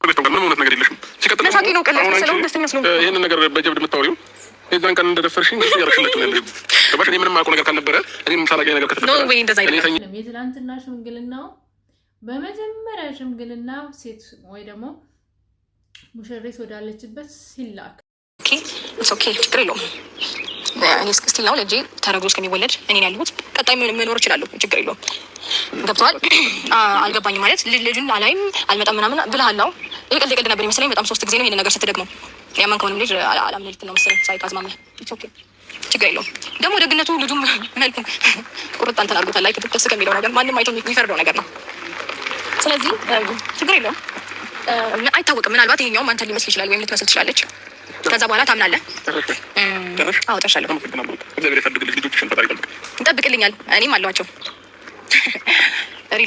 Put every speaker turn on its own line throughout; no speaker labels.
ምንም እውነት ነገር የለሽም። ሲቀጥል ይህንን ነገር በጀብድ የምታወሪው የዛን ቀን እንደደፈርሽኝ ያረሽላችሁ ነው ያለሽው። ገባሽ? እኔ ምንም አውቀው ነገር ካልነበረ እኔም ሳላገኝ ነገር ከተፈጠረ
የትላንትና ሽምግልናው በመጀመሪያ ሽምግልናው ሴት ወይ ደግሞ ሙሽሪት ወዳለችበት ሲላክ
ኦኬ ችግር የለውም። እኔ እስክስቲል ነው ልጄ ተረግዞ እስከሚወለድ እኔን ያለሁት ቀጣይ መኖር እችላለሁ። ችግር የለውም። ገብቶሃል? አልገባኝም ማለት ልጁን አላይም አልመጣም ምናምን ብለሃል። ይሄ ቀልድ ነበር ይመስለኝ። በጣም 3 ጊዜ ነው ይሄን ነገር ስትደግመው ያመንከውንም ልጅ አላምን ልትል ነው መሰለኝ። ሳይታዝማማ ኦኬ ችግር የለውም። ደግሞ ደግነቱ ልጁም መልኩ ቁርጥ አንተን አድርጎታል። ላይ ደስ ከሚለው ነገር ማንም አይቶ የሚፈርደው ነገር ነው። ስለዚህ ችግር የለውም። አይታወቅም። ምናልባት ይሄኛውም አንተን ሊመስል ይችላል ወይም ልትመስል ትችላለች። ከዛ በኋላ ታምናለህ? አዎ ጠርሻለሁ። ይጠብቅልኛል። እኔም አለዋቸው።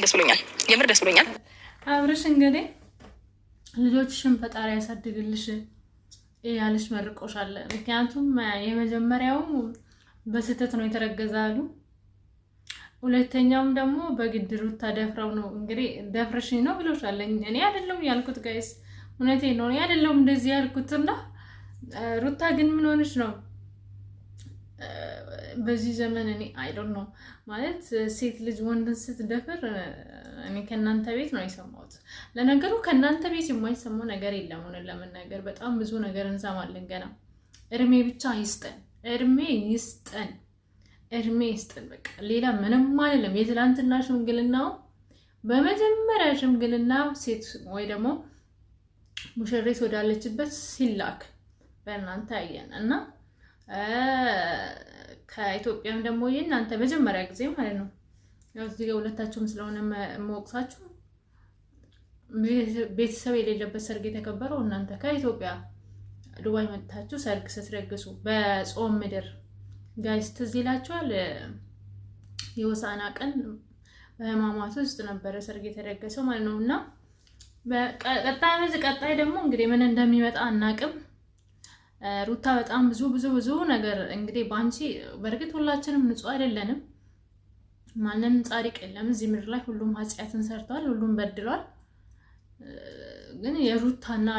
ደስ ብሎኛል። የምር ደስ ብሎኛል።
አብርሽ እንግዲህ ልጆችሽን ፈጣሪ ያሳድግልሽ ያለሽ መርቆሻል። ምክንያቱም የመጀመሪያው በስህተት ነው የተረገዛሉ። ሁለተኛውም ደግሞ በግድ ሩታ ደፍረው ነው እንግዲህ ደፍረሽኝ ነው ብሎሻል። እኔ አይደለም ያልኩት ጋይስ፣ እውነቴን ነው። እኔ አይደለም እንደዚህ ያልኩትና ሩታ ግን ምን ሆነሽ ነው በዚህ ዘመን? እኔ አይዶንት ኖ ማለት ሴት ልጅ ወንድን ስትደፍር እኔ ከእናንተ ቤት ነው የሰማሁት። ለነገሩ ከእናንተ ቤት የማይሰማው ነገር የለም። ሆነን ለመናገር በጣም ብዙ ነገር እንሰማለን ገና። እድሜ ብቻ ይስጠን፣ እድሜ ይስጠን፣ እድሜ ይስጠን። በቃ ሌላ ምንም አይደለም። የትላንትና ሽምግልናው በመጀመሪያ ሽምግልናው ሴት ወይ ደግሞ ሙሽሪት ወዳለችበት ሲላክ በእናንተ አየን እና ከኢትዮጵያም ደግሞ የእናንተ መጀመሪያ ጊዜ ማለት ነው። ያው እዚህ ጋር ሁለታችሁም ስለሆነ የምወቅሳችሁ ቤተሰብ የሌለበት ሰርግ የተከበረው እናንተ ከኢትዮጵያ ዱባይ መጥታችሁ ሰርግ ስትረግሱ በጾም ምድር ጋይስ ትዝ ይላችኋል። የሆሳዕና ቀን በህማማት ውስጥ ነበረ ሰርግ የተደገሰው ማለት ነው። እና ቀጣይ ደግሞ እንግዲህ ምን እንደሚመጣ አናቅም። ሩታ በጣም ብዙ ነገር እንግዲህ ባንቺ በእርግጥ ሁላችንም ንጹህ አይደለንም። ማንንም ጻድቅ የለም እዚህ ምድር ላይ። ሁሉም ኃጢአትን ሰርቷል፣ ሁሉም በድሏል። ግን የሩታና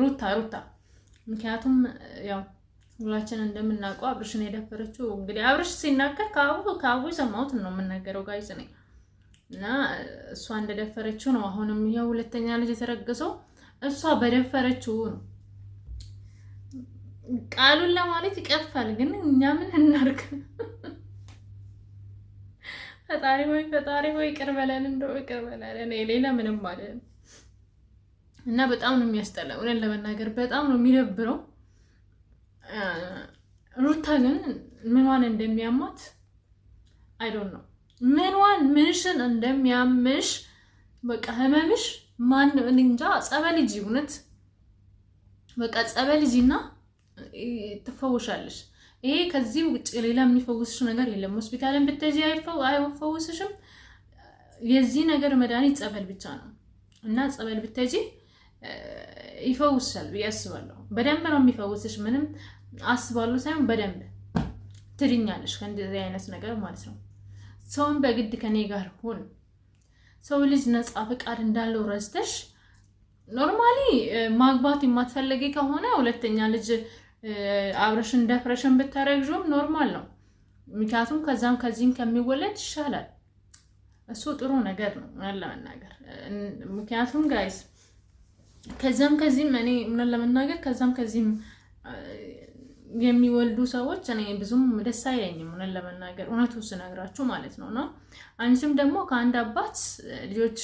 ሩታ ምክንያቱም ያው ሁላችን እንደምናውቀው አብርሽን የደፈረችው እንግዲህ አብርሽ ሲናገር ከአቡ የሰማሁት ነው የምናገረው ጋይስ ነኝ። እና እሷ እንደደፈረችው ነው። አሁንም ይሄው ሁለተኛ ልጅ የተረገሰው እሷ በደፈረችው ነው። ቃሉን ለማለት ይቀፋል፣ ግን እኛ ምን እናርግ? ፈጣሪ ሆይ ይቅር በለን፣ እንደው ይቅር በለን። እኔ ሌላ ምንም ማለት እና በጣም ነው የሚያስጠላው። እኔን ለመናገር በጣም ነው የሚደብረው። ሩታ ግን ምንዋን እንደሚያማት አይ ዶንት ኖ። ምንሽን እንደሚያምሽ በቃ ህመምሽ ማን እንጃ። ጸበል ሂጂ፣ እውነት በቃ ጸበል ሂጂና ትፈውሻለሽ። ይሄ ከዚህ ውጭ ሌላ የሚፈውስሽ ነገር የለም። ሆስፒታልን ብትሄጂ አይፈውስሽም። የዚህ ነገር መድኃኒት ጸበል ብቻ ነው እና ጸበል ብትሄጂ ይፈውስሻል ብዬ አስባለሁ። በደንብ ነው የሚፈውስሽ። ምንም አስባለሁ ሳይሆን በደንብ ትድኛለሽ ከእንደዚህ አይነት ነገር ማለት ነው። ሰውን በግድ ከኔ ጋር ሁን። ሰው ልጅ ነፃ ፈቃድ እንዳለው ረስተሽ ኖርማሊ ማግባት የማትፈልጊ ከሆነ ሁለተኛ ልጅ አብረሽን ደፍረሽን ብታረግዡም ኖርማል ነው። ምክንያቱም ከዚህም ከሚወለድ ይሻላል። እሱ ጥሩ ነገር ነው ለመናገር። ምክንያቱም ጋይስ ከዚህም እኔ ምን ለመናገር ከዚህም የሚወልዱ ሰዎች እኔ ብዙም ደስ አይለኝም ምን ለመናገር፣ እውነቱን ስነግራችሁ ማለት ነው። አንቺም ደግሞ ከአንድ አባት ልጆች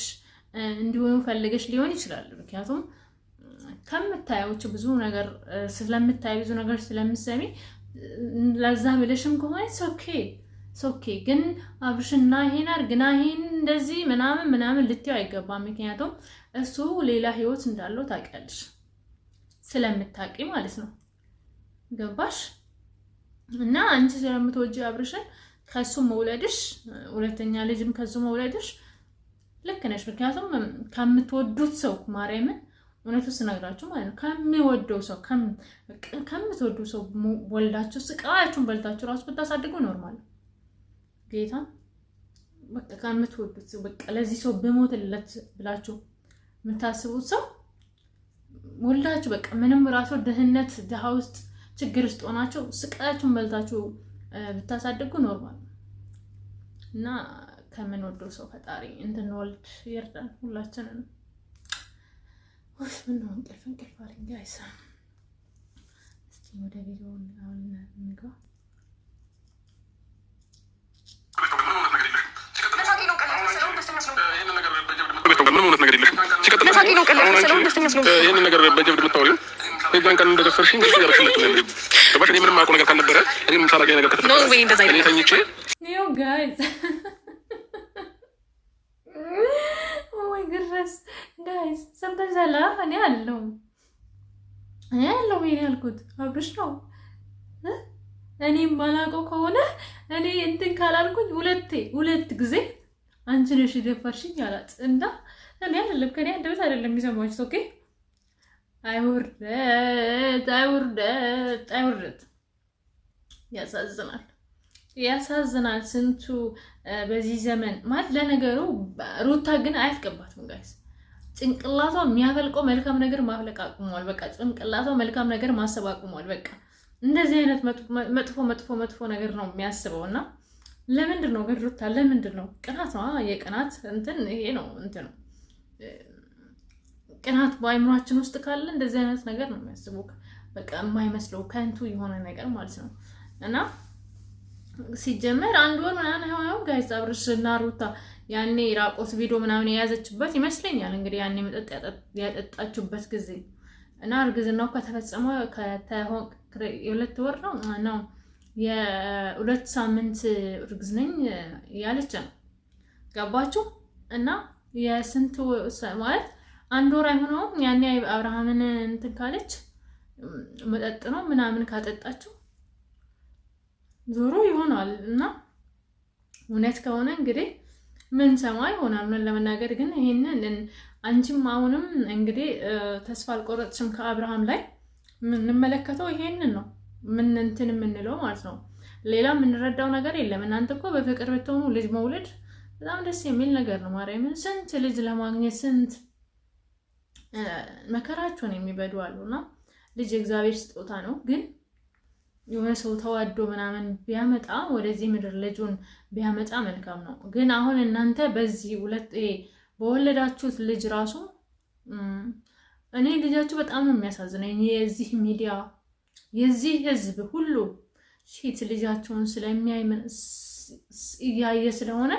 እንዲሆኑ ፈልገሽ ሊሆን ይችላል። ምክንያቱም ከምታዩት ብዙ ነገር ስለምታይ ብዙ ነገር ስለምሰሚ ለዛ ብለሽም ከሆነ ኦኬ። ግን አብርሽና ይሄን አርግና ይሄን እንደዚህ ምናምን ልትዩ አይገባም። ምክንያቱም እሱ ሌላ ህይወት እንዳለው ታውቂያለሽ፣ ስለምታውቂ ማለት ነው። ገባሽ? እና አንቺ ስለምትወጂ አብርሽን ከሱ መውለድሽ ሁለተኛ ልጅም ከሱ መውለድሽ ልክ ነሽ። ምክንያቱም ከምትወዱት ሰው ማርያምን እውነቱን ስነግራችሁ ማለት ነው ከሚወደው ሰው ከምትወዱ ሰው ወልዳችሁ ስቃያችሁን በልታችሁ ራሱ ብታሳድጉ ኖርማል ነው። ጌታ በቃ ከምትወዱት በቃ ለዚህ ሰው በሞትለት ብላችሁ የምታስቡት ሰው ወልዳችሁ በቃ ምንም ራሱ ድህነት ድሃ ውስጥ ችግር ውስጥ ሆናችሁ ስቃያችሁን በልታችሁ ብታሳድጉ ኖርማል እና ከምንወደው ሰው ፈጣሪ እንድንወልድ ይርዳን ሁላችንን። ምን ነው እንቅልፍ አለኝ ጋይስ። እስኪ ወደ ቪዲዮ እንግባ።
ይህንን ነገር በጀብድ የምታወሪው የዛን ቀን እንደደፈርሽኝ ያረክላችሁ ነው። ገባሽ? እኔ ምንም አውቀው ነገር ካልነበረ እኔም ሳላገኝ ነገር ከተፈጠረ እኔ ተኝቼ
ይኸው ጋይዝ ኦማይ ግረስ ጋይዝ ሰምተሻላ? እኔ አለው ይሄን ያልኩት አብርሽ ነው። እኔም ባላውቀው ከሆነ እኔ እንትን ካላልኩኝ ሁለት ጊዜ አንቺ ነሽ የደፈርሽኝ አላት እና እኔ አይደለም ከኔ አንደበት አይደለም የሚሰማችሁ። ኦኬ አይውርደት ያሳዝናል። ስንቱ በዚህ ዘመን ማለት ለነገሩ ሩታ ግን አያስገባትም ጋይስ። ጭንቅላቷ የሚያፈልቀው መልካም ነገር ማፍለቅ አቁሟል። በቃ ጭንቅላቷ መልካም ነገር ማሰብ አቁሟል። በቃ እንደዚህ አይነት መጥፎ ነገር ነው የሚያስበው እና ለምንድን ነው ግን ሩታ ለምንድን ነው ቅናት ነው የቅናት እንትን ይሄ ነው እንትን ነው ቅናት በአይምሯችን ውስጥ ካለ እንደዚህ አይነት ነገር ነው የሚያስበው። በቃ የማይመስለው ከንቱ የሆነ ነገር ማለት ነው እና ሲጀመር አንድ ወር ምናምን ሆነው ጋይስ አብርሽ እና ሩታ ያኔ ራቆት ቪዲዮ ምናምን የያዘችበት ይመስለኛል እንግዲህ ያኔ መጠጥ ያጠጣችበት ጊዜ እና እርግዝናው ከተፈጸመ የሁለት ወር ነው የሁለት ሳምንት እርግዝ ነኝ ያለች ነው። ገባችሁ? እና የስንት ማለት አንድ ወር አይሆነውም ያኔ አብርሃምን እንትን ካለች መጠጥ ነው ምናምን ካጠጣችው ዞሮ ይሆናል እና እውነት ከሆነ እንግዲህ ምን ሰማ ይሆናል። ምን ለመናገር ግን ይሄንን አንቺም አሁንም እንግዲህ ተስፋ አልቆረጥሽም ከአብርሃም ላይ የምንመለከተው ይሄንን ነው ምን እንትን የምንለው ማለት ነው። ሌላ የምንረዳው ነገር የለም። እናንተ እኮ በፍቅር ብትሆኑ ልጅ መውለድ በጣም ደስ የሚል ነገር ነው። ማርያምን ስንት ልጅ ለማግኘት ስንት መከራቸውን የሚበዱ አሉና ልጅ የእግዚአብሔር ስጦታ ነው። ግን የሆነ ሰው ተዋዶ ምናምን ቢያመጣ ወደዚህ ምድር ልጁን ቢያመጣ መልካም ነው። ግን አሁን እናንተ በዚህ በወለዳችሁት ልጅ ራሱ እኔ ልጃችሁ በጣም ነው የሚያሳዝነኝ። የዚህ ሚዲያ የዚህ ህዝብ ሁሉ ሺት ልጃቸውን እያየ ስለሆነ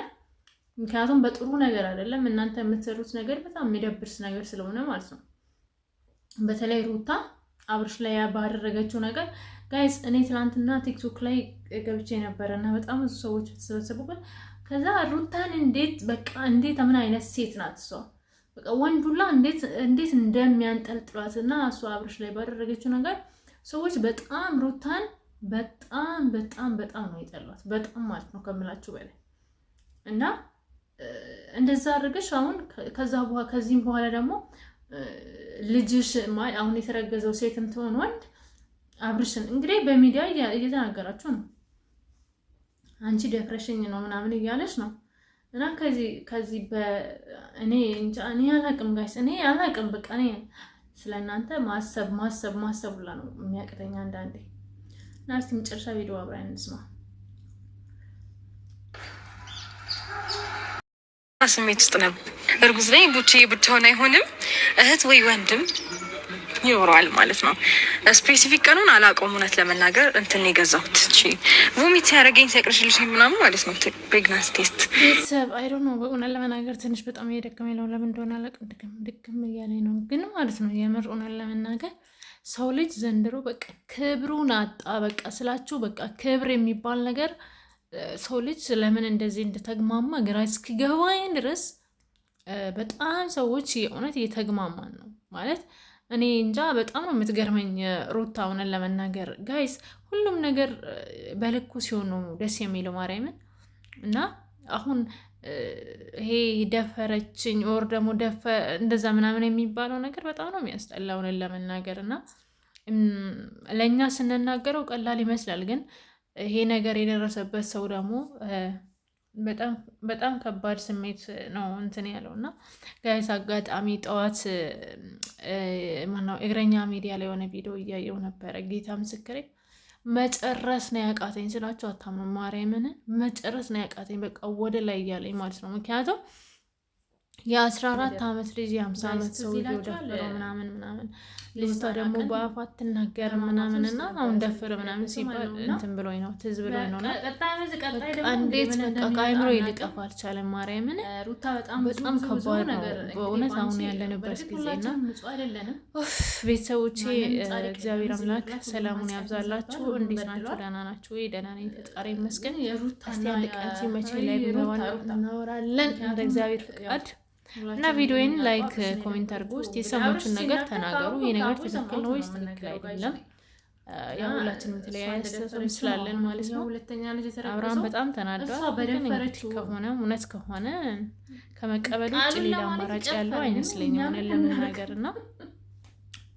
ምክንያቱም በጥሩ ነገር አይደለም እናንተ የምትሰሩት ነገር በጣም የሚደብርስ ነገር ስለሆነ ማለት ነው። በተለይ ሩታ አብርሽ ላይ ባደረገችው ነገር ጋይስ እኔ ትናንትና ቲክቶክ ላይ ገብቼ ነበረና በጣም ብዙ ሰዎች ተሰበሰቡበት። ከዛ ሩታን እንዴት ምን አይነት ሴት ናት እሷ በቃ ወንዱላ እንዴት እንደሚያንጠልጥሏት እና እሷ አብርሽ ላይ ባደረገችው ነገር ሰዎች በጣም ሩታን በጣም ነው የጠሏት። በጣም ማለት ነው ከምላችሁ በላይ እና እንደዛ አድርገሽ አሁን ከዚህም በኋላ ደግሞ ልጅሽ አሁን የተረገዘው ሴትም ትሆን ወንድ አብርሽን እንግዲህ በሚዲያ እየተናገራችሁ ነው። አንቺ ደፍረሽኝ ነው ምናምን እያለች ነው እና ከዚህ እኔ አላቅም ጋይስ እኔ አላቅም። በቃ እኔ ስለእናንተ ማሰብ ሁላ ነው የሚያቅተኝ አንዳንዴ። እና እስቲ መጨረሻ ቪዲዮ አብረን እንስማ።
ስሜት ውስጥ ነው እርጉዝ ላይ ቡቺ ብቻውን አይሆንም እህት ወይ ወንድም ይኖረዋል ማለት ነው። ስፔሲፊክ ቀኑን አላውቀውም እውነት ለመናገር እንትን የገዛሁት እቺ ቮሚት ሲያደርገኝ ሲያቅርሽልሽ ምናምን ማለት ነው ፕሬግናንሲ ቴስት
ቤተሰብ አይ ዶንት ኖ በእውነት ለመናገር ትንሽ በጣም እየደከመኝ ነው። ለምን እንደሆነ አላውቅም። ድክም እያለኝ ነው ግን ማለት ነው የምር እውነት ለመናገር ሰው ልጅ ዘንድሮ በቃ ክብሩን አጣ። በቃ ስላችሁ በቃ ክብር የሚባል ነገር ሰው ልጅ ለምን እንደዚህ እንደተግማማ ግራ እስኪገባኝ ድረስ በጣም ሰዎች የእውነት እየተግማማን ነው ማለት እኔ እንጃ በጣም ነው የምትገርመኝ ሩታ እውነት ለመናገር ጋይስ ሁሉም ነገር በልኩ ሲሆን ነው ደስ የሚለው ማርያምን። እና አሁን ይሄ ደፈረችኝ ኦር ደግሞ እንደዛ ምናምን የሚባለው ነገር በጣም ነው የሚያስጠላው እውነት ለመናገር እና ለእኛ ስንናገረው ቀላል ይመስላል ግን ይሄ ነገር የደረሰበት ሰው ደግሞ በጣም ከባድ ስሜት ነው እንትን ያለው እና ጋይስ አጋጣሚ ጠዋት ማነው እግረኛ ሚዲያ ላይ የሆነ ቪዲዮ እያየው ነበረ። ጌታ ምስክሬ መጨረስ ነው ያቃተኝ ስላቸው አታምኑ። ማርያምን መጨረስ ነው ያቃተኝ። በቃ ወደ ላይ እያለኝ ማለት ነው። ምክንያቱም የ14 ዓመት ልጅ የ50 ዓመት ሰው ደፍረው ምናምን ልጅቷ ደግሞ በአፏ አትናገር ምናምን እና አሁን ደፍር ምናምን ሲባል እንትን ብሎኝ ነው ትዝ ብሎኝ ነው። እንዴት በቃ ከአይምሮ ሊጠፋ አልቻለም። ማርያምን በጣም ከባድ ነው በእውነት አሁን ያለንበት ጊዜና ቤተሰቦቼ እግዚአብሔር አምላክ ሰላሙን ያብዛላችሁ። እንዴት ናችሁ? ደህና ናችሁ? ደህና ነኝ ፈጣሪ ይመስገን። እስቲ አንድ ቀን ሲመቼ ላይ እናወራለን እንደ እግዚአብሔር ፍቃድ እና ቪዲዮውን ላይክ ኮሜንት አድርጉ። እስቲ የሰሙትን ነገር ተናገሩ። ይሄ ነገር ትክክል ነው ወይስ ትክክል አይደለም? ያው ሁላችንም የተለያየ አስተሳሰብ ስላለን ማለት ነው። አብርሃም በጣም ተናዷል። ከሆነ እውነት ከሆነ ከመቀበል ውጭ ሌላ አማራጭ ያለው አይመስለኝም ለመናገር እና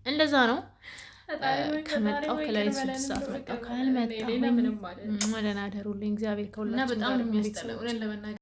እንደዛ ነው። ከመጣው ከላይ 6 ሰዓት መጣው ካልመጣው ደህና ደሩልኝ። እግዚአብሔር ከሁላችን ጋር